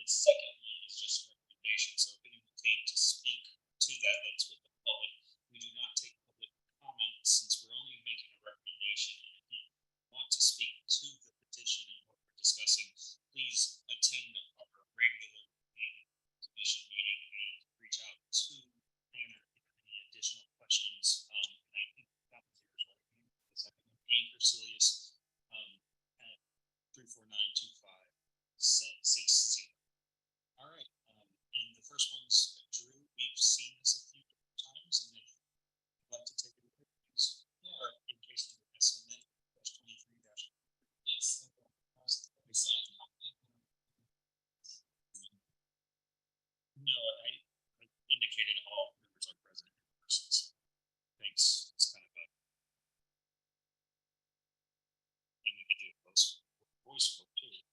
Second one is just recommendation. So if anyone came to speak to that, that's with the public. We do not take public comment since we're only making a recommendation. And if you want to speak to the petition and what we're discussing, please attend our regular commission meeting and reach out to Anna if you have any additional questions. And I think that was yours, right? The second one, Anchor Cilius at 349-2560. All right, and the first one's Drew. We've seen this a few different times, and if you'd like to take a look at these, or in case of SMA -23 dash. Yes. No, I indicated all members are present in person. So thanks. It's kind of a, and we could do a voice vote too.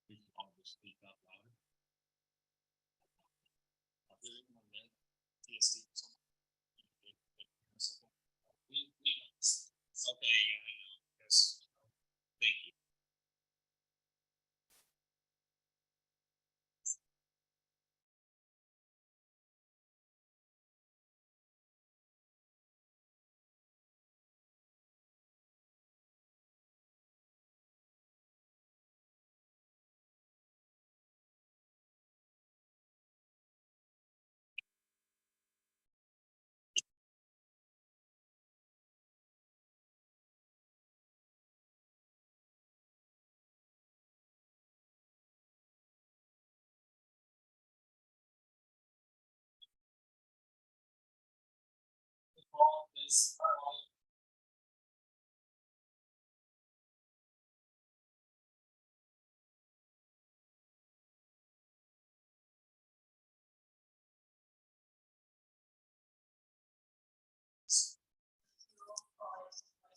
We can always speak out louder. Okay, yeah, I know. Yes. Thank you.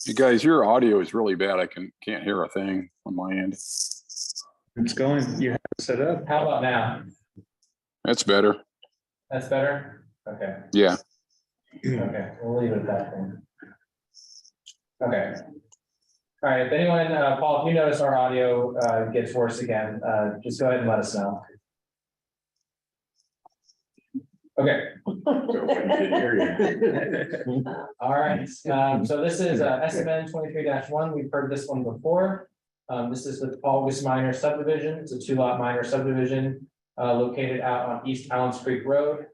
You guys, your audio is really bad. I can't hear a thing on my end. It's going, you have it set up. How about now? That's better. That's better? Okay, Yeah. okay, we'll leave it at that then. Okay. All right, if anyone, Paul, if you notice our audio gets worse again, just go ahead and let us know. Okay. All right, so this is SMN 23-1. We've heard this one before. This is the Paul Minor subdivision. It's a 2-lot minor subdivision located out on East Allens Creek Road.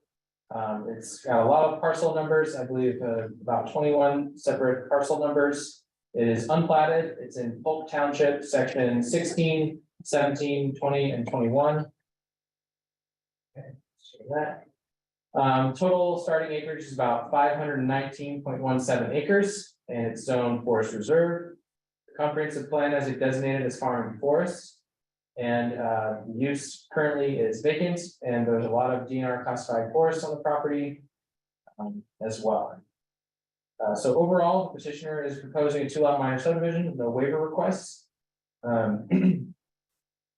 It's got a lot of parcel numbers, I believe about 21 separate parcel numbers. It is unplatted. It's in Polk Township, section 16, 17, 20, and 21. Okay, show that. Total starting acreage is about 519.17 acres, and it's zoned forest reserve. The comprehensive plan has it designated as farm and forest, and use currently is vacant, and there's a lot of DNR classified forests on the property as well. So overall, the petitioner is proposing a 2-lot minor subdivision with no waiver requests.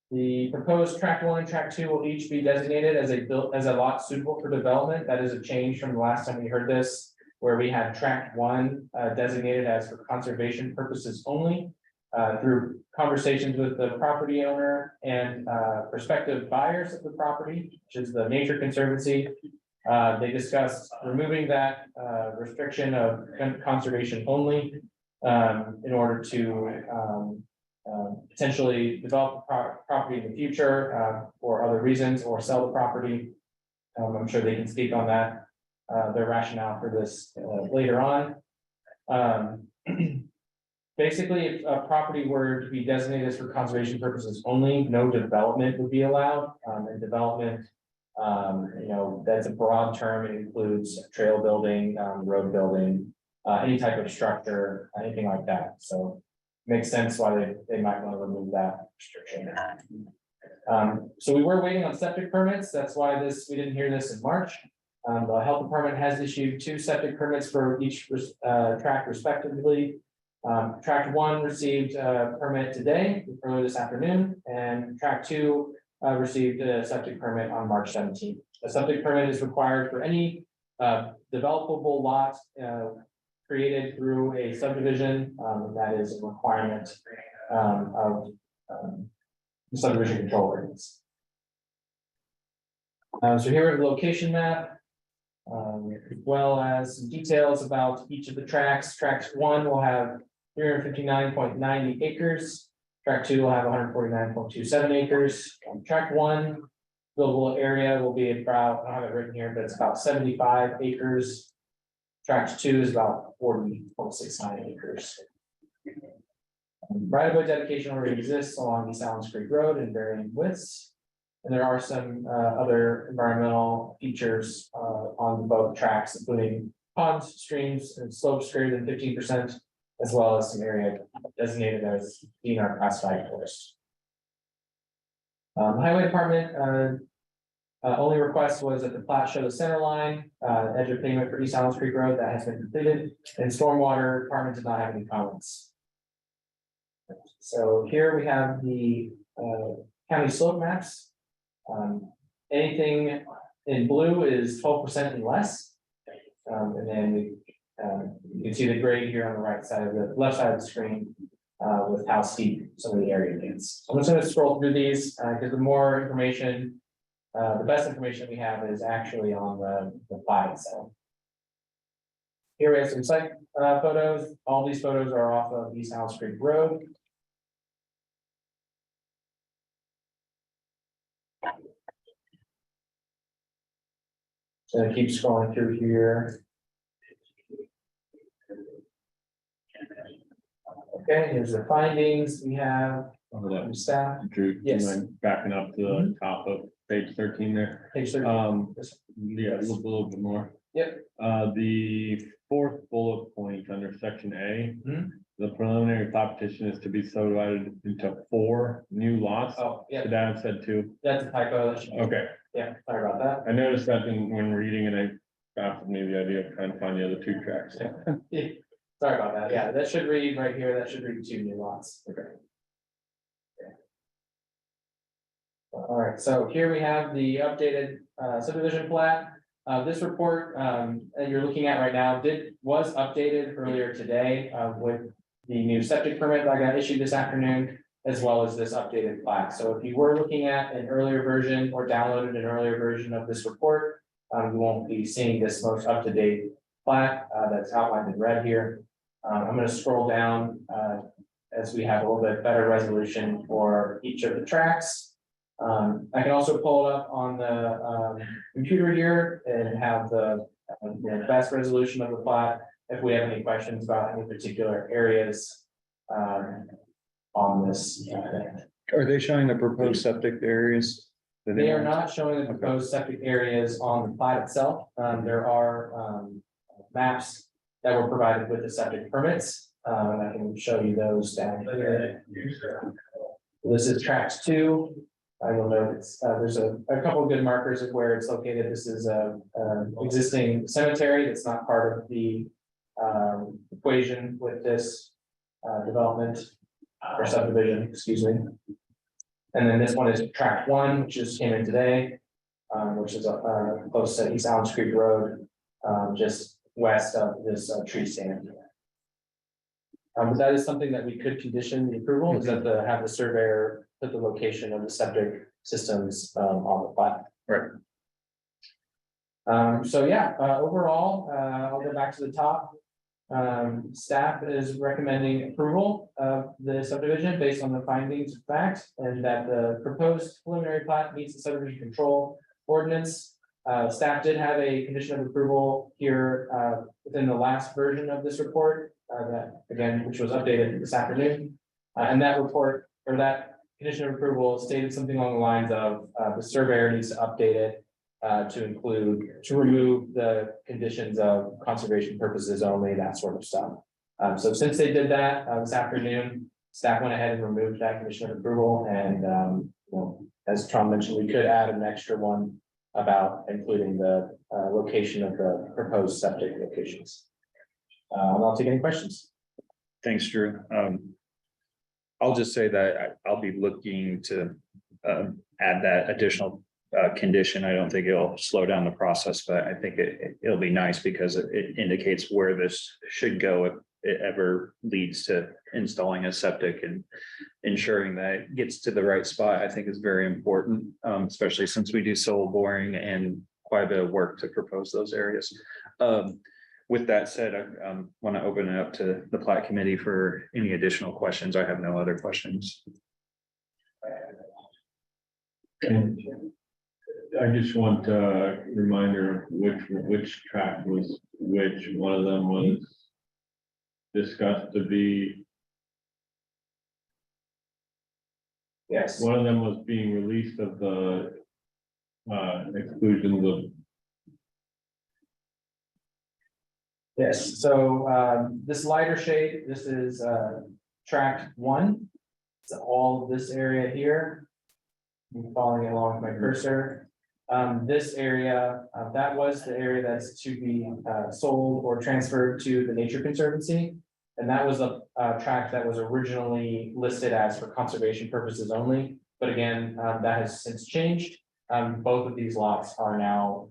The proposed tract 1 and tract 2 will each be designated as a lot suitable for development. That is a change from the last time we heard this, where we had tract 1 designated as for conservation purposes only. Through conversations with the property owner and prospective buyers of the property, which is the Nature Conservancy, they discussed removing that restriction of conservation only in order to potentially develop the property in the future for other reasons, or sell the property. I'm sure they can speak on that, their rationale for this later on. basically, if a property were to be designated for conservation purposes only, no development would be allowed, and development. That's a broad term. It includes trail building, road building, any type of structure, anything like that. So makes sense why they might want to remove that restriction. So we were waiting on septic permits. That's why we didn't hear this in March. The health department has issued 2 septic permits for each tract respectively. Tract 1 received a permit today, earlier this afternoon, and tract 2 received a septic permit on March 17th. A septic permit is required for any developable lot created through a subdivision. That is a requirement of the subdivision control ordinance. So here are the location map, as well as some details about each of the tracts. Tract 1 will have 359.90 acres. Tract 2 will have 149.27 acres. Tract 1 buildable area will be about, I don't have it written here, but it's about 75 acres. Tract 2 is about 40.69 acres. Right of way dedication already exists along East Allen's Creek Road in varying widths. And there are some other environmental features on both tracks, including ponds, streams, and slopes greater than 15%, as well as some area designated as DNR classified forest. Highway department only request was that the plat show the center line, edge of pavement for East Allen's Creek Road. That has been completed, and stormwater department did not have any comments. So here we have the county slope maps. Anything in blue is 12% and less. And then you can see the grade here on the right side of the left side of the screen with how steep some of the area is. So I'm just going to scroll through these because the more information, the best information we have is actually on the plat itself. Here we have some site photos. All these photos are off of East Allen's Creek Road. So keep scrolling through here. Okay, here's the findings we have from staff. Drew, do you Yes. mind backing up to the top of page 13 there? Page 30. Yeah, a little bit more. Yep. The 4th bullet point under section A. Mhm. The preliminary plat petition is to be subdivided into 4 new lots. Oh, yeah, Should that have said 2? that's a typo. That should be- Okay, Yeah, sorry about that. I noticed that when reading it, I baffled me the idea of trying to find the other 2 tracks. Yeah, sorry about that. Yeah, that should read right here. That should read 2 new lots. Okay. All right, so here we have the updated subdivision plat. This report that you're looking at right now was updated earlier today with the new septic permit that got issued this afternoon, as well as this updated plat. So if you were looking at an earlier version or downloaded an earlier version of this report, you won't be seeing this most up-to-date plat that's outlined in red here. I'm going to scroll down as we have a little bit better resolution for each of the tracks. I can also pull it up on the computer here and have the best resolution of the plat if we have any questions about any particular areas on this. Are they showing the proposed septic areas? They are not showing the proposed septic areas on the plat itself. There are maps that were provided with the septic permits. And I can show you those down here. This is tract 2. I will note there's a couple of good markers of where it's located. This is a existing cemetery that's not part of the equation with this development or subdivision, excuse me. And then this one is tract 1, which just came in today, which is close to East Allen's Creek Road, just west of this tree stand. But that is something that we could condition the approval, is that have the surveyor put the location of the septic systems on the plat. Right. So yeah, overall, I'll go back to the top. Staff is recommending approval of the subdivision based on the findings of fact, and that the proposed preliminary plat meets the subdivision control ordinance. Staff did have a condition of approval here within the last version of this report. that again, which was updated this afternoon. And that report or that condition of approval stated something along the lines of, the surveyor needs to update it. To remove the conditions of conservation purposes only, that sort of stuff. So since they did that, this afternoon, staff went ahead and removed that condition of approval and, as Tom mentioned, we could add an extra one about including the, location of the proposed septic locations. I'll take any questions. Thanks, Drew. I'll just say that I'll be looking to add that additional condition. I don't think it'll slow down the process, but I think it'll be nice because it indicates where this should go if it ever leads to installing a septic, and ensuring that it gets to the right spot, I think is very important, especially since we do soil boring and quite a bit of work to propose those areas. With that said, I want to open it up to the Plat Committee for any additional questions. I have no other questions. I just want a reminder of which track was which. One of them was discussed to be, Yes. one of them was being released of the exclusions of. Yes, so this lighter shade, this is tract 1. It's all of this area here. I'm following along with my cursor. This area, that was the area that's to be sold or transferred to the Nature Conservancy. And that was a tract that was originally listed as for conservation purposes only. But again, that has since changed. Both of these lots are now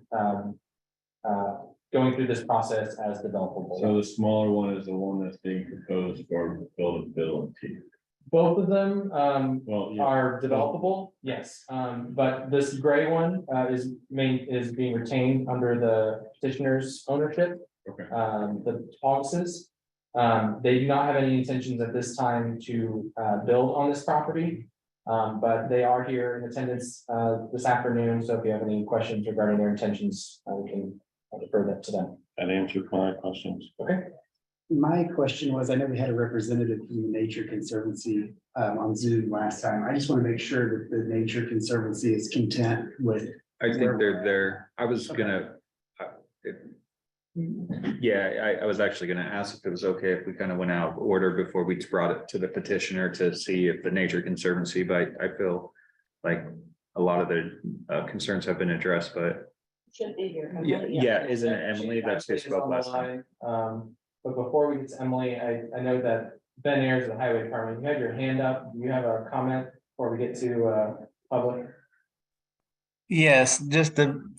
going through this process as developable. So the smaller one is the one that's being proposed for buildability. Both of them Well, yeah, are developable, yes, but this gray one is being retained under the petitioner's ownership. okay. The Augus's. They do not have any intentions at this time to build on this property. But they are here in attendance this afternoon, so if you have any questions regarding their intentions, we can defer that to them. That answered my questions. Okay. My question was, I know we had a representative from the Nature Conservancy on Zoom last time. I just want to make sure that the Nature Conservancy is content with. I think they're there. I was gonna. Yeah, I was actually gonna ask if it was okay if we kind of went out of order before we brought it to the petitioner to see if the Nature Conservancy, but I feel like a lot of the concerns have been addressed, but. Should be here. Yeah, isn't it Emily that's who spoke last time? But before we get to Emily, I know that Ben Ayers of the Highway Department, you had your hand up. Do you have a comment before we get to public? Yes,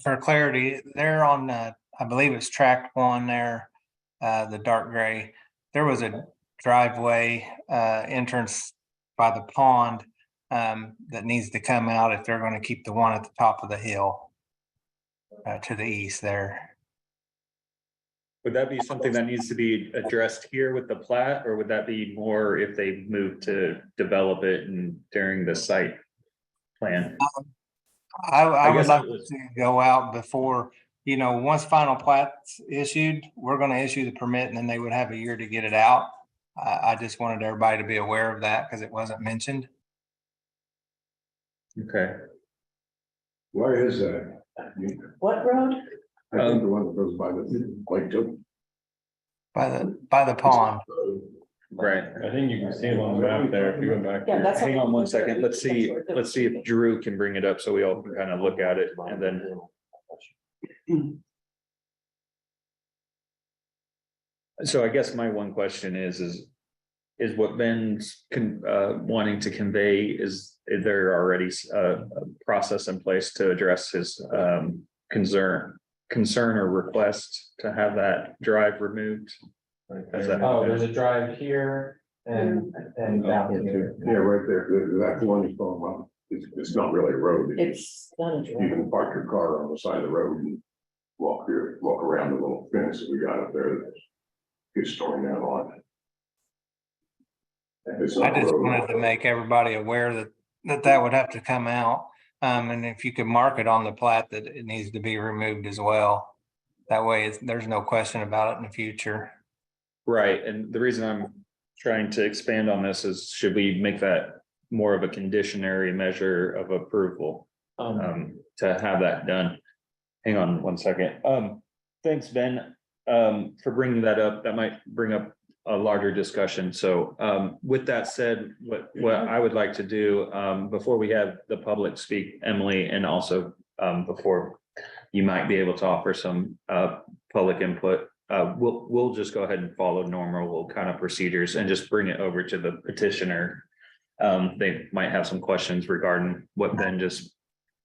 for clarity, they're on, I believe it's tract 1 there, the dark gray. There was a driveway entrance by the pond that needs to come out if they're going to keep the one at the top of the hill to the east there. Would that be something that needs to be addressed here with the plat, or would that be more if they move to develop it and during the site plan? I would guess like it was- to go out before, once final plat's issued, we're going to issue the permit and then they would have a year to get it out. I just wanted everybody to be aware of that because it wasn't mentioned. Okay, Where is that? What road? I think the one that goes by the Lake Joe. By the pond. right. I think you can see them on the map there if you go back. Yeah, that's. Hang on one second. Let's see if Drew can bring it up so we all can kind of look at it and then. So I guess my one question is what Ben's wanting to convey, is there already a process in place to address his concern or request to have that drive removed? Is that- Oh, there's a drive here and down here. Yeah, right there. That's the one he's talking about. It's not really a road. It's not a You road. can park your car on the side of the road and walk around the little fence that we got up there. That's just torn down on. It's I not a just road. wanted to make everybody aware that would have to come out. And if you could mark it on the plat that it needs to be removed as well. That way, there's no question about it in the future. Right, and the reason I'm trying to expand on this is, should we make that more of a conditionary measure of approval? To have that done. Hang on one second. Thanks, Ben, for bringing that up. That might bring up a larger discussion. So, with that said, what I would like to do, before we have the public speak, Emily, and also, before you might be able to offer some, public input, we'll just go ahead and follow normal kind of procedures and just bring it over to the petitioner. They might have some questions regarding what Ben just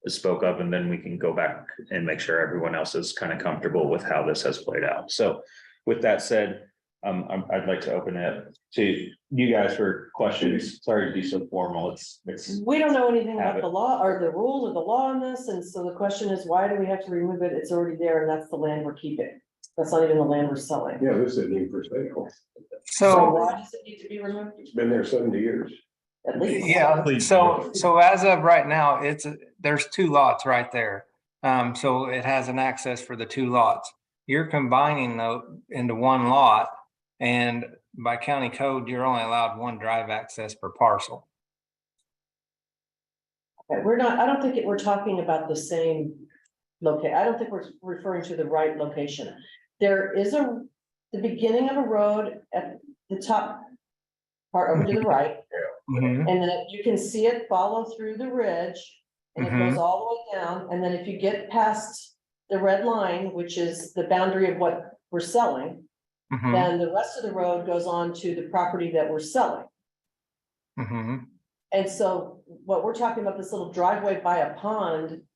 spoke of, and then we can go back and make sure everyone else is kind of comfortable with how this has played out. So with that said, I'd like to open it to you guys for questions. Sorry to be so formal. It's. We don't know anything Have about it. the law or the rules of the law on this, and so the question is, why do we have to remove it? It's already there, and that's the land we're keeping. That's not even the land we're selling. Yeah, this isn't even for sale. So So, why does it need to be removed? It's been there 70 years. At least. yeah, so as of right now, there's 2 lots right there. So it has an access for the 2 lots. You're combining those into 1 lot, and by county code, you're only allowed 1 drive access per parcel. Okay, we're not, I don't think we're talking about the same location. I don't think we're referring to the right location. There is the beginning of a road at the top part over to the right, Mhm. and then you can see it follow through the ridge. And it goes all the way down, and then if you get past the red line, which is the boundary of what we're selling, Mhm. then the rest of the road goes on to the property that we're selling. Mhm. And so what we're talking about, this little driveway by a pond,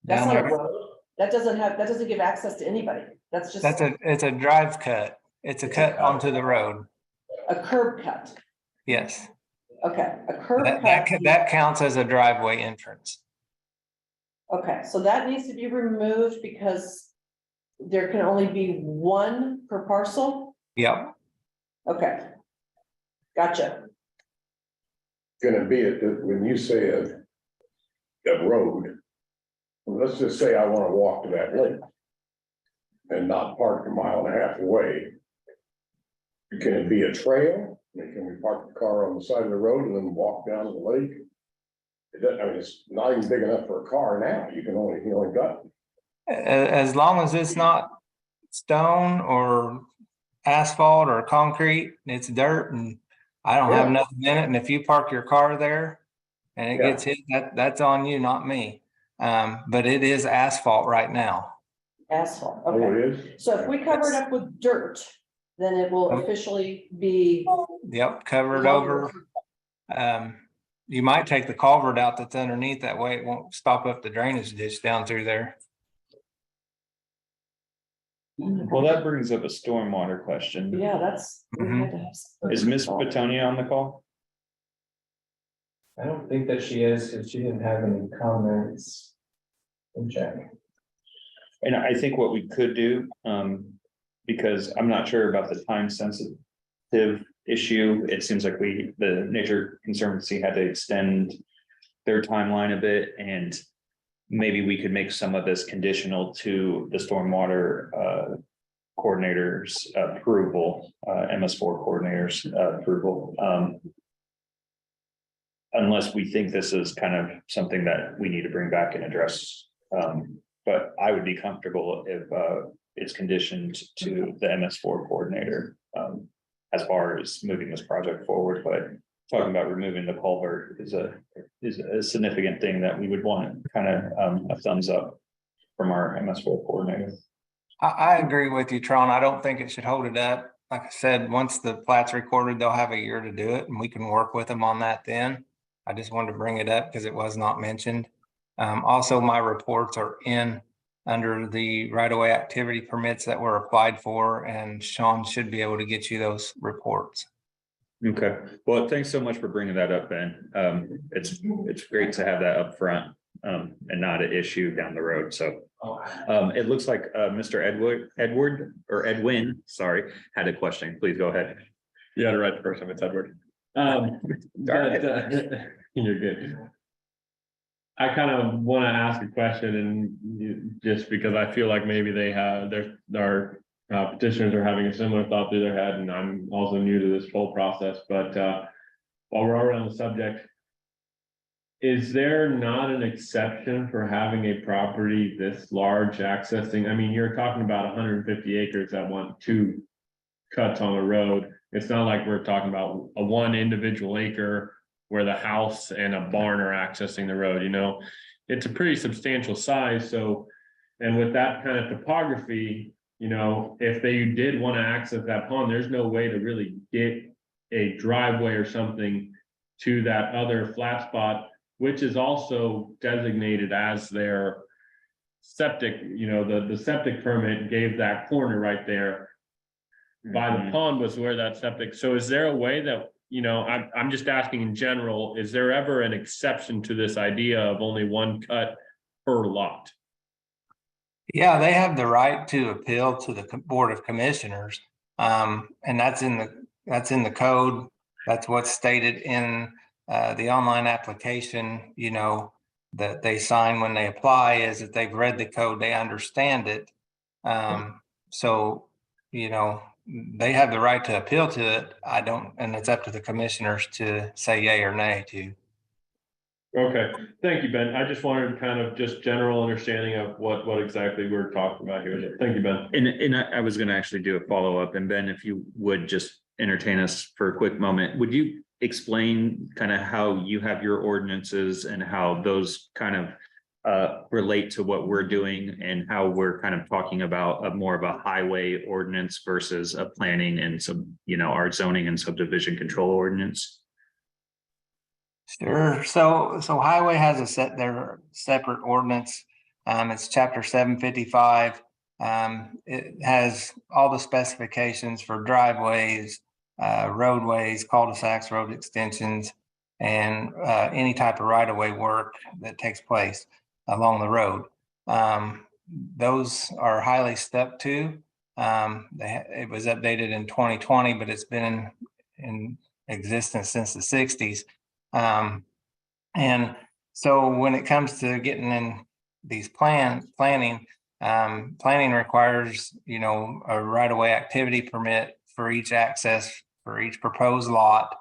that's Down not a there, road. That doesn't give access to anybody. That's just it's a drive cut. It's a cut onto the road. a curb cut. Yes, Okay, a curb that cut. counts as a driveway entrance. Okay, so that needs to be removed because there can only be 1 per parcel. Yep. Okay. Gotcha. Gonna be when you say a road. Well, let's just say I wanna walk to that lake. And not park a mile and a half away. Can it be a trail? I mean, can we park the car on the side of the road and then walk down to the lake? It doesn't, I mean, it's not even big enough for a car now. You only got. As long as it's not stone or asphalt or concrete, it's dirt and I don't have Yeah. nothing in it. And if you park your car there and it Yeah. gets hit, that's on you, not me. But it is asphalt right now. Asphalt, Oh, okay. it is? So if we cover it up with dirt, then it will officially be. Yep, covered over. You might take the culvert out that's underneath, that way it won't stop up the drainage ditch down through there. Well, that brings up a stormwater question. Yeah, that's. we had to have something. Is Miss Petonia on the call? I don't think that she is, because she didn't have any comments. In check. And I think what we could do, because I'm not sure about the time sensitive issue, it seems like the Nature Conservancy had to extend their timeline a bit, and maybe we could make some of this conditional to the stormwater coordinators approval, MS4 coordinators approval. Unless we think this is kind of something that we need to bring back and address. But I would be comfortable if it's conditioned to the MS4 coordinator as far as moving this project forward. But talking about removing the culvert is a significant thing that we would want kind of a thumbs up from our MS4 coordinator. I agree with you, Tron. I don't think it should hold it up. Like I said, once the plat's recorded, they'll have a year to do it and we can work with them on that then. I just wanted to bring it up because it was not mentioned. Also, my reports are in under the right-of-way activity permits that were applied for, and Sean should be able to get you those reports. Okay, well, thanks so much for bringing that up, Ben. It's great to have that up front and not an issue down the road. So it looks like Mr. Edwin, sorry, had a question. Please go ahead. You got it right the first time. It's Edward. You're good. I kind of want to ask a question, and just because I feel like maybe they have our petitioners are having a similar thought through their head, and I'm also new to this whole process, but, while we're already on the subject, is there not an exception for having a property this large accessing? I mean, you're talking about 150 acres that want 2 cuts on the road. It's not like we're talking about a 1 individual acre where the house and a barn are accessing the road, you know? It's a pretty substantial size, so, and with that kind of topography, you know, if they did want to access that pond, there's no way to really get a driveway or something to that other flat spot, which is also designated as their septic, you know, the septic permit gave that corner right there. By the pond was where that septic, so is there a way that, you know, I'm just asking in general, is there ever an exception to this idea of only 1 cut per lot? Yeah, they have the right to appeal to the Board of Commissioners. And that's in the code. That's what's stated in the online application, you know, that they sign when they apply, is that they've read the code, they understand it. So, you know, they have the right to appeal to it. I don't, and it's up to the commissioners to say yay or nay to. Okay, thank you, Ben. I just wanted kind of just general understanding of what exactly we're talking about here. Thank you, Ben. And I was gonna actually do a follow-up, and Ben, if you would just entertain us for a quick moment, would you explain kind of how you have your ordinances and how those kind of relate to what we're doing, and how we're kind of talking about a more of a highway ordinance versus a planning and some, you know, our zoning and subdivision control ordinance? Sure. So highway has their separate ordinance. It's chapter 755. It has all the specifications for driveways, roadways, cul-de-sacs, road extensions, and any type of right-of-way work that takes place along the road. Those are highly stuck to. It was updated in 2020, but it's been in existence since the 60s. And so when it comes to getting in these planning requires, you know, a right-of-way activity permit for each access for each proposed lot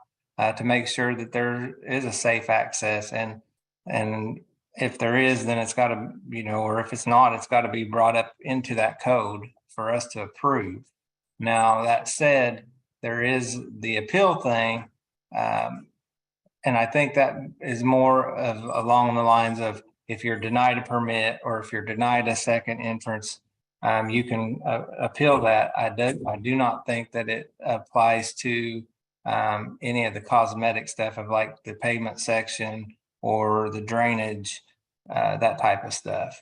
to make sure that there is a safe access, and if there is, then it's got to, you know, or if it's not, it's got to be brought up into that code for us to approve. Now, that said, there is the appeal thing. And I think that is more of along the lines of, if you're denied a permit or if you're denied a second entrance, you can appeal that. I do not think that it applies to any of the cosmetic stuff of like the pavement section or the drainage, that type of stuff.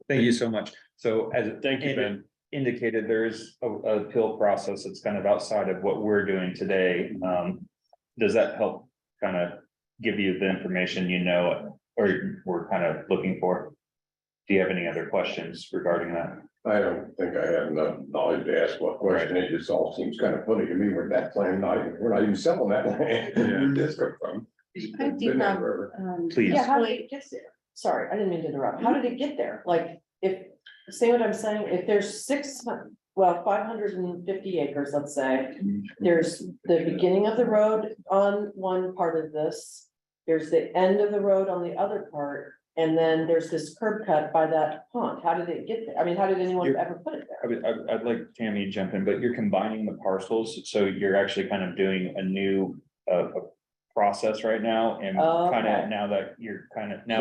Thank you so much. So as Thank you, Ben. indicated, there is a appeal process that's kind of outside of what we're doing today. Does that help kind of give you the information, you know, or we're kind of looking for? Do you have any other questions regarding that? I don't think I have enough knowledge to ask what question. It just all seems kind of funny to me where that land, we're not even selling that land in your district from. I did not, Please. yeah, how did it get there? Sorry, I didn't mean to interrupt. How did it get there? Like, if, say what I'm saying, if there's 550 acres, let's say, there's the beginning of the road on one part of this, there's the end of the road on the other part, and then there's this curb cut by that pond. How did it get there? I mean, how did anyone ever put it there? I'd like Tammy to jump in, but you're combining the parcels, so you're actually kind of doing a new process right now, and kind of now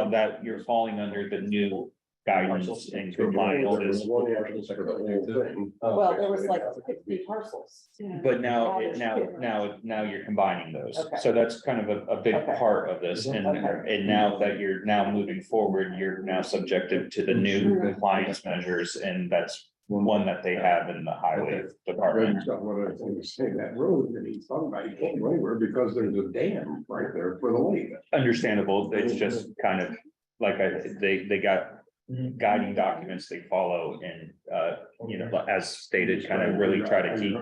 that you're falling under the new guidance and compliance. Well, there was like 60 parcels. But now you're combining those. Okay. So that's kind of a big Okay. part of this. And now that you're now moving forward, you're now subjected to the new compliance measures, and that's one that they have in the highway department. One of the things, say that road that he's talking about, you can't go anywhere because there's a dam right there for the lake. Understandable. It's just kind of like they got guiding documents they follow, and you know, as stated, kind of really try to keep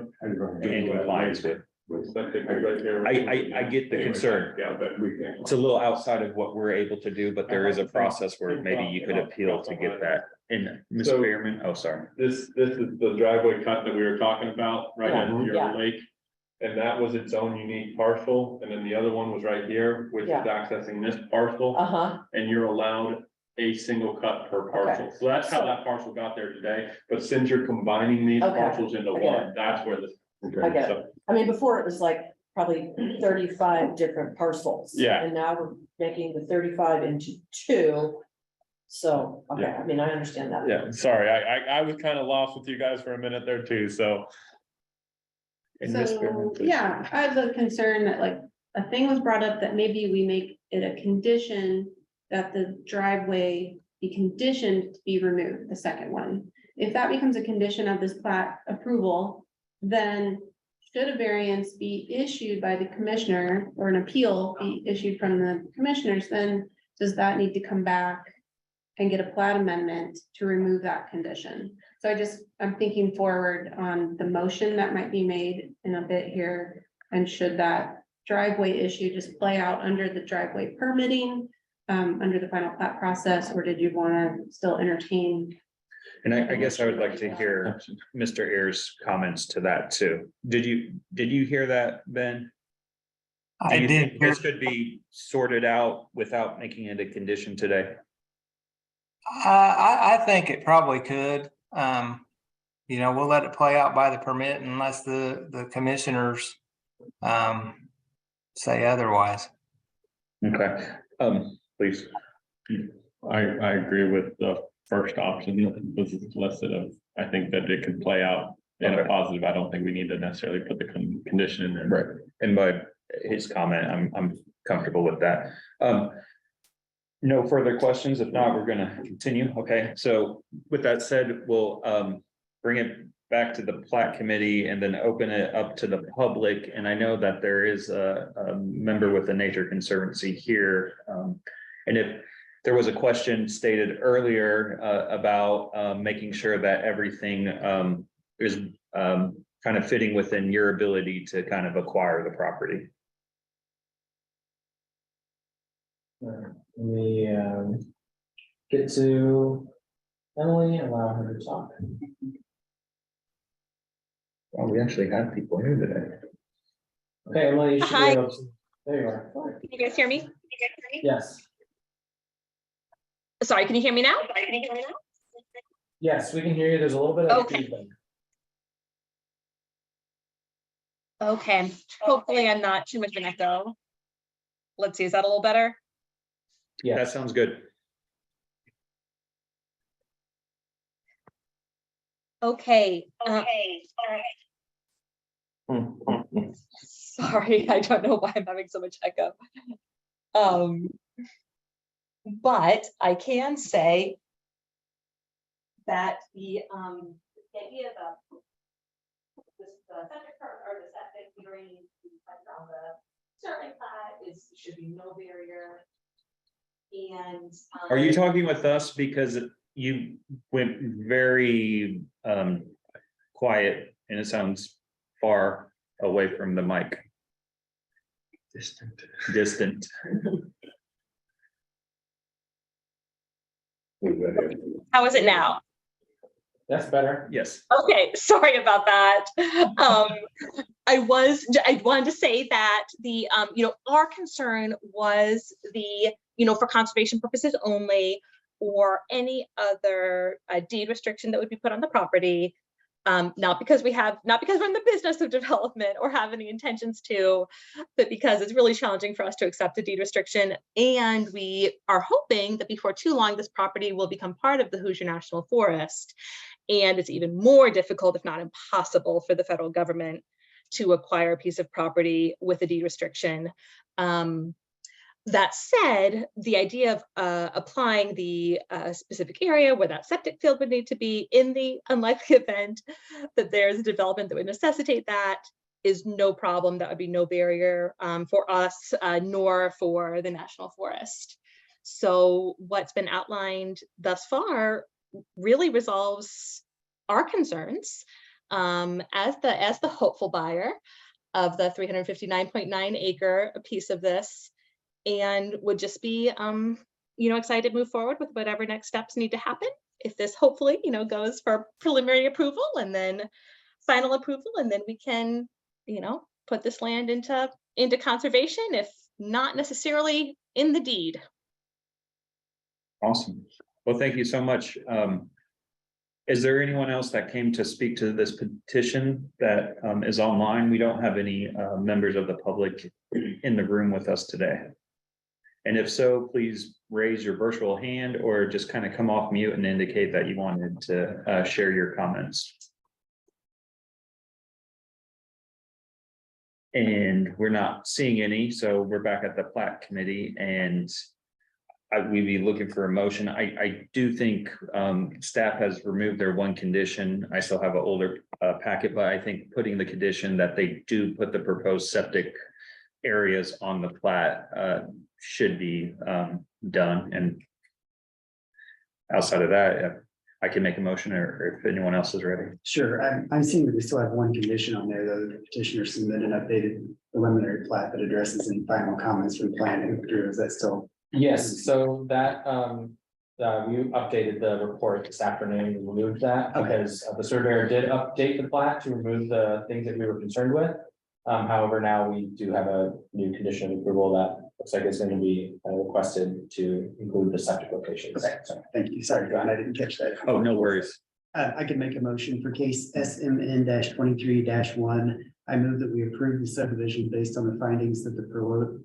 in compliance with. I get the concern. Yeah, but we can. It's a little outside of what we're able to do, but there is a process where maybe you could appeal to get that And Ms. So- Behrman, oh, sorry. This is the driveway cut that we were talking about, right at Yeah, your yeah. lake. And that was its own unique parcel, and then the other one was right here, which is Yeah. accessing this parcel. Uh-huh, And you're allowed a single cut per parcel. So that's how that parcel got there today. But since you're combining these Okay, parcels into I get one, that's where this. I get it. So, I mean, before it was like probably 35 different parcels. Yeah. And now we're making the 35 into 2. So, okay, Yeah. I mean, I understand that. yeah, sorry, I was kind of lost with you guys for a minute there too, so. And Ms. Behrman, So, please. yeah, I have a concern that like a thing was brought up that maybe we make it a condition that the driveway be conditioned to be removed, the second one. If that becomes a condition of this plat approval, then should a variance be issued by the commissioner or an appeal be issued from the commissioners, then does that need to come back and get a plat amendment to remove that condition? So I'm thinking forward on the motion that might be made in a bit here. And should that driveway issue just play out under the driveway permitting, under the final plat process, or did you want to still entertain? And I guess I would like to hear Mr. Ayers' comments to that too. Did you hear that, Ben? Do I you did think hear, this could be sorted out without making it a condition today? I think it probably could. We'll let it play out by the permit unless the commissioners say otherwise. Okay, please. I agree with the first option that was listed of, I think that it could play out in a Okay. positive. I don't think we need to necessarily put the condition in there. Right, and by his comment, I'm comfortable with that. No further questions. If not, we're gonna continue. Okay, so with that said, we'll bring it back to the plat committee and then open it up to the public. And I know that there is a member with the Nature Conservancy here. And if there was a question stated earlier about making sure that everything is kind of fitting within your ability to kind of acquire the property. Let me get to Emily, allow her to talk. Well, we actually have people here today. Okay, Emily, you should be Hi. able to, there you are. Can you guys hear me? Yes, Sorry, can you hear me now? yes, we can hear you. There's a little bit of Okay. feedback. Okay, hopefully I'm not too much of an echo. Let's see, is that a little better? That Yes, sounds good. Okay. Sorry, I don't know why I'm having so much echo. But I can say that the idea of the septic or the septic drain on the survey plat should be no barrier. And Are you talking with us because you went very quiet and it sounds far away from the mic? Distant. how is it now? that's better. Yes. Okay, sorry about that. I wanted to say that the, our concern was the, for conservation purposes only, or any other deed restriction that would be put on the property. Not because we're in the business of development or have any intentions to, but because it's really challenging for us to accept a deed restriction. And we are hoping that before too long, this property will become part of the Hoosier National Forest. And it's even more difficult, if not impossible, for the federal government to acquire a piece of property with a deed restriction. That said, the idea of applying the specific area where that septic field would need to be in the unlikely event that there's a development that would necessitate that is no problem. That would be no barrier for us, nor for the National Forest. So what's been outlined thus far really resolves our concerns as the hopeful buyer of the 359.9 acre piece of this, and would just be excited to move forward with whatever next steps need to happen if this hopefully, goes for preliminary approval and then final approval, and then we can, put this land into conservation, if not necessarily in the deed. Awesome. Well, thank you so much. Is there anyone else that came to speak to this petition that is online? We don't have any members of the public in the room with us today. And if so, please raise your virtual hand or just kind of come off mute and indicate that you wanted to share your comments. And we're not seeing any, so we're back at the Plat committee, and we'd be looking for a motion. I do think staff has removed their one condition. I still have an older packet, but I think putting the condition that they do put the proposed septic areas on the plat should be done. And outside of that, I can make a motion, or if anyone else is ready. Sure, I'm seeing that we still have one condition on there, though, the petitioner submitted an updated preliminary plat that addresses any final comments from planning. Drew, is that still? Yes, so that, we updated the report this afternoon, and removed that because the surveyor did update the plat to remove the things that we were concerned with. However, now we do have a new condition of approval that looks like it's going to be requested to include the septic locations. Okay, so thank you. Sorry, John, I didn't catch that. Oh, no worries. I can make a motion for case SMN 23-1. I move that we approve the subdivision based on the findings that the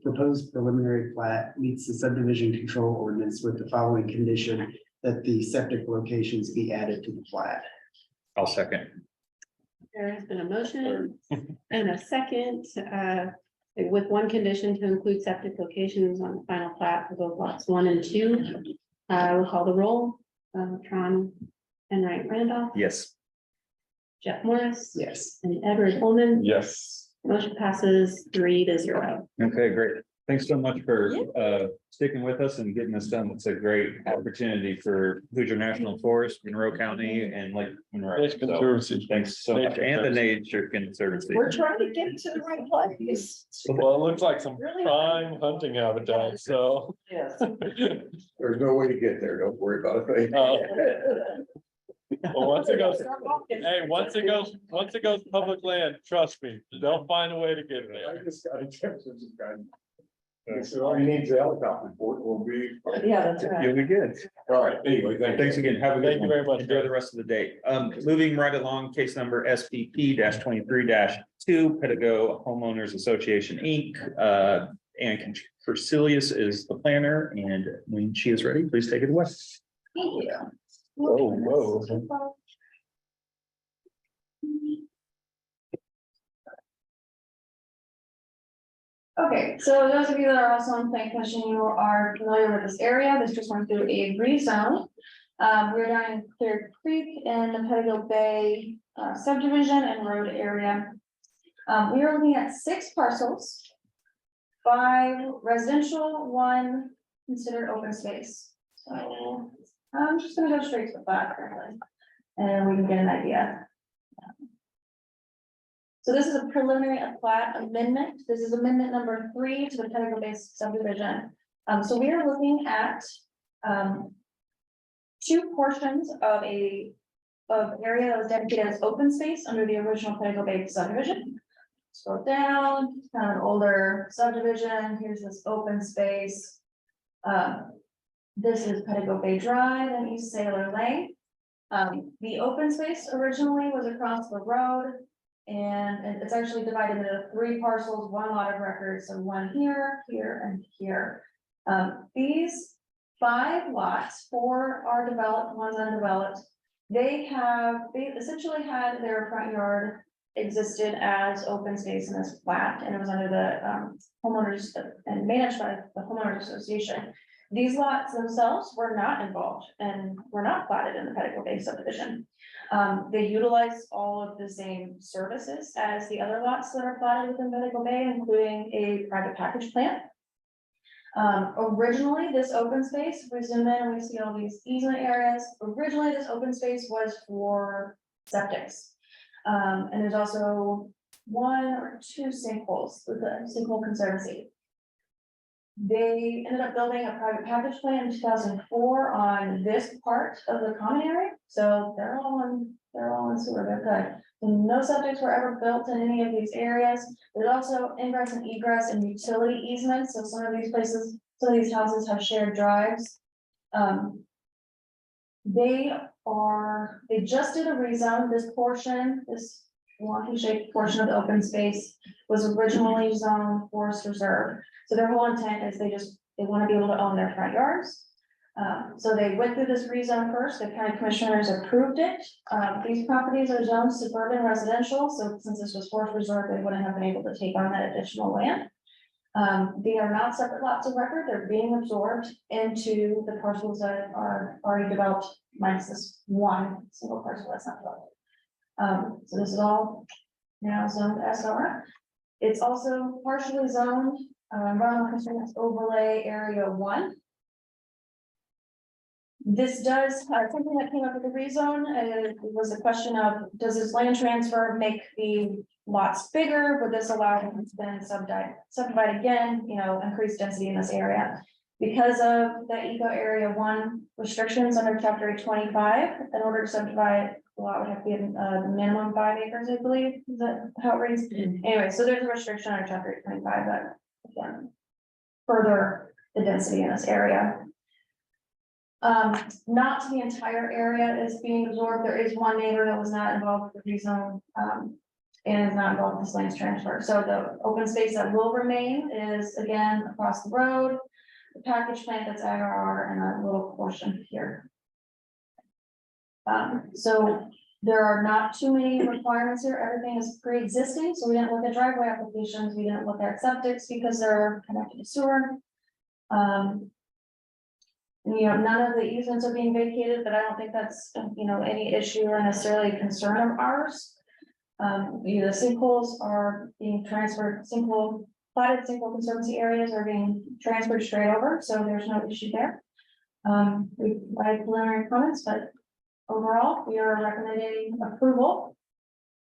proposed preliminary plat meets the subdivision control ordinance with the following condition: that the septic locations be added to the plat. I'll second. There has been a motion and a second, with one condition to include septic locations on the final plat for both lots 1 and 2. We'll call the roll. Tron Enright Randolph, Yes. Jeff Morris, Yes. and Edward Holman. Yes. Motion passes 3-0. Okay, great. Thanks so much for sticking with us and getting this done. It's a great opportunity for Hoosier National Forest, Monroe County, and Lake Monroe. Nature So, Conservancy. thanks so much. And the Nature Conservancy. We're trying to get to the right place. Well, it looks like some Really? prime hunting habitat, so. Yes. There's no way to get there. Don't worry about it. Well, once it goes, hey, once it goes public land, trust me, they'll find a way to get I there. just got a text from some guy. He said, all you need is a helicopter report, will be. Yeah, that's right. You'll be good. All right, anyway, Thanks again. Have a good Thank you one. very much. Enjoy the rest of the day. Moving right along, case number SPP 23-2, Pedigo Homeowners Association, Inc. And Corcelius is the planner, and when she is ready, please take it away. Thank you. Whoa. Okay, so those of you that are also on Planning Commission, you are familiar with this area. This just went through a rezone. We're down in Clear Creek in the Pedigo Bay subdivision and road area. We are looking at 6 parcels, 5 residential, 1 considered open space. So I'm just gonna go straight to the plat currently, and we can get an idea. So this is a preliminary plat amendment. This is amendment number 3 to the Pedigo Bay subdivision. So we are looking at 2 portions of area that was dedicated as open space under the original Pedigo Bay subdivision. Scroll down, kind of an older subdivision. Here's this open space. This is Pedigo Bay Drive and East Sailor Lane. The open space originally was across the road. And it's actually divided into 3 parcels, 1 lot of record, so 1 here, here, and here. These 5 lots, 4 are developed, 1's undeveloped. They essentially had their front yard existed as open space in this plat, and it was under the homeowners and managed by the homeowners association. These lots themselves were not involved and were not platted in the Pedigo Bay subdivision. They utilize all of the same services as the other lots that are platted within Pedigo Bay, including a private package plant. Originally, this open space, if we zoom in and we see all these easement areas, originally this open space was for septics. And there's also 1 or 2 sinkholes with the sinkhole conservancy. They ended up building a private package plan in 2004 on this part of the common area, so they're all in sewer, they're good. And no septics were ever built in any of these areas. There's also ingress and egress and utility easements, so some of these places, some of these houses have shared drives. They just did a rezone, this portion, this wonky shaped portion of the open space was originally zoned forest reserve. So their whole intent is they want to be able to own their front yards. So they went through this rezone first, the county commissioners approved it. These properties are zoned suburban residential, so since this was forest reserve, they wouldn't have been able to take on that additional land. They are not separate lots of record, they're being absorbed into the parcels that are already developed, minus this one single parcel that's not developed. So this is all now zoned SR. It's also partially zoned, environmental constraints overlay area 1. This does, something that came up with the rezone, was a question of, does this land transfer make the lots bigger? Would this allow them to then subdivide again, increase density in this area? Because of the eco area 1 restrictions under chapter 825, in order to subdivide, the lot would have to be a minimum 5 acres, I believe, is that how it reads? Anyway, so there's a restriction under chapter 825 that, again, further the density in this area. Not the entire area is being absorbed. There is one neighbor that was not involved with the rezone, and is not involved with this land transfer. So the open space that will remain is again across the road, the package plant that's IRR, and a little portion here. So there are not too many requirements here. Everything is pre-existing. So we didn't look at driveway applications. We didn't look at septics because they're connected to sewer. None of the easements are being vacated, but I don't think that's, any issue or necessarily a concern of ours. The sinkholes are being transferred, platted sinkhole conservancy areas are being transferred straight over, so there's no issue there. We provide preliminary comments, but overall, we are recommending approval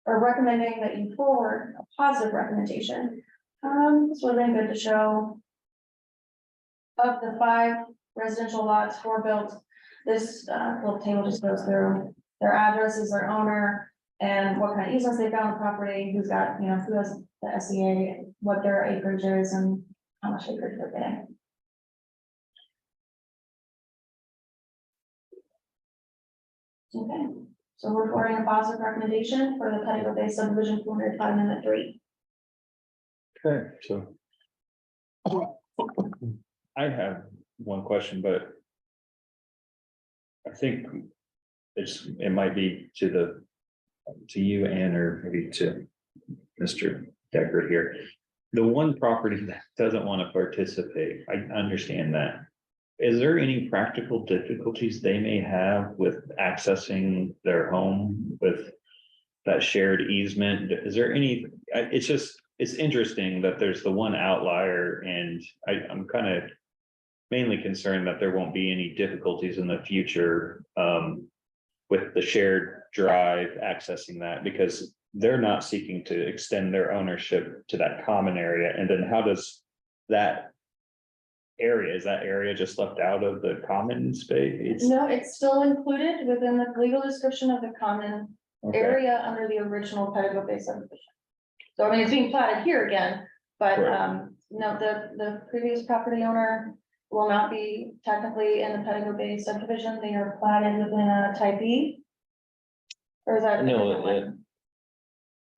or recommending that you forward a positive recommendation. This would have been good to show of the 5 residential lots, 4 built. This little table just goes through their addresses, their owner, and what kind of easements they've got on the property, who's got, who has the SEA, what their acreage is, and how much acreage they're getting. Okay, so we're forwarding a positive recommendation for the Petticoat Bay subdivision 405 Amendment 3. Okay, so. I have one question, but. I think it might be to you, Ann, or maybe to Mr. Decker here. The one property that doesn't want to participate, I understand that. Is there any practical difficulties they may have with accessing their home with that shared easement? Is there any, it's interesting that there's the one outlier, and I'm kind of mainly concerned that there won't be any difficulties in the future with the shared drive accessing that, because they're not seeking to extend their ownership to that common area. And then how does that area, is that area just left out of the common space? No, it's still included within the legal description of the common area under the original Petticoat Bay subdivision. So I mean, it's being platted here again, but Right. no, the previous property owner will not be technically in the Petticoat Bay subdivision. They are platted within a type E. Or is that? a No, different one?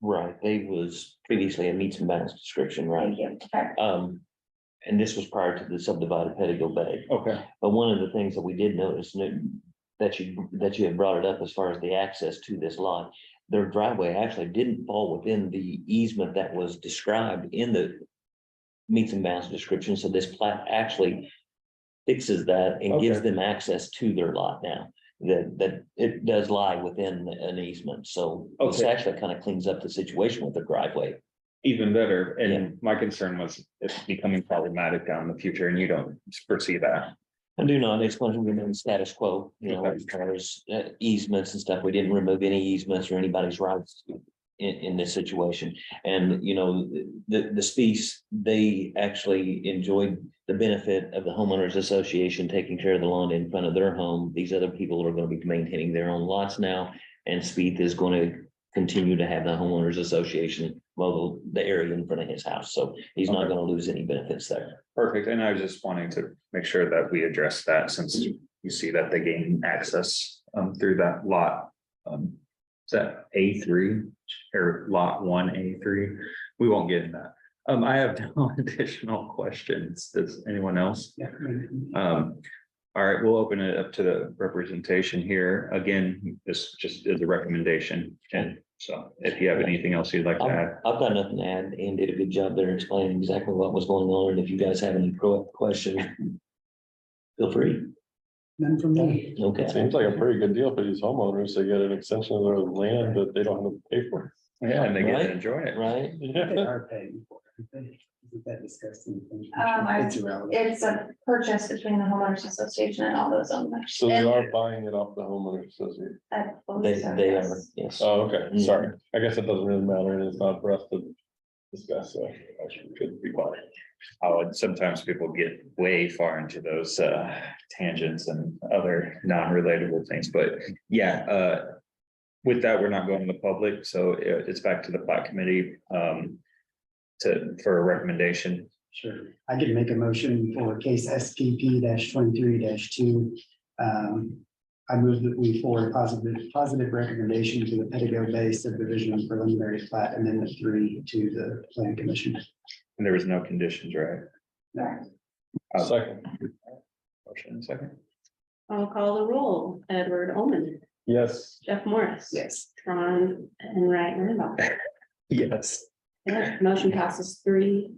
right, they was previously a meets and bounds description, right? Thank you. Okay. And this was prior to the subdivided Petticoat Bay. Okay. But one of the things that we did notice that you had brought it up as far as the access to this lot, their driveway actually didn't fall within the easement that was described in the meets and bounds description. So this plat actually fixes that and gives them access to their lot now. That it does lie within an easement. So this actually kind of cleans up the situation with the driveway. Even better, and my concern was it's becoming problematic down in the future, and you don't foresee that. I do not, it's going to remain status quo, as far as easements and stuff. We didn't remove any easements or anybody's rights in this situation. And, you know, the Spies, they actually enjoyed the benefit of the homeowners association taking care of the lawn in front of their home. These other people are going to be maintaining their own lots now, and Spieth is going to continue to have the homeowners association mow the area in front of his house. So he's not Okay. going to lose any benefits there. Perfect, and I was just wanting to make sure that we address that since you see that they gain access through that lot. Is that A3 or lot 1A3? We won't get in that. I have no additional questions. Does anyone else? Yeah. All right, we'll open it up to the representation here. Again, this just is a recommendation. And so if you have anything else you'd like to add. I've got nothing to add. Ian did a good job there explaining exactly what was going on. And if you guys have any questions, feel free. None from me. Okay. Seems like a pretty good deal for these homeowners. They get an extension of their land that they don't have to pay for. Yeah, and they get Right. to enjoy it. Right? They are paying for it. Isn't that discussed in the? It's irrelevant. a purchase between the homeowners association and all those owners. So they are buying it off the homeowners association. I believe so, They yes. are, yes. Oh, okay, sorry. I guess it doesn't really matter and it's not for us to discuss, so I should be fine. Oh, and sometimes people get way far into those tangents and other non-relatable things, but yeah, with that, we're not going to the public, so it's back to the Plat committee for a recommendation. Sure, I can make a motion for case SPP 23 2. I move that we forward positive recommendation to the Pedigo Bay subdivision preliminary plat amendment 3 to the plan commission. And there was no conditions, right? Right. Second, Motion and second. I'll call the roll. Edward Olman, yes. Jeff Morris. Yes. Ron and Wright Randolph. Yes. Yeah, motion passes 3-0.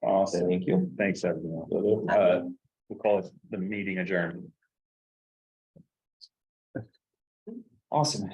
Awesome. Thank you. Thanks, everyone. We'll call it the meeting adjourned. Awesome.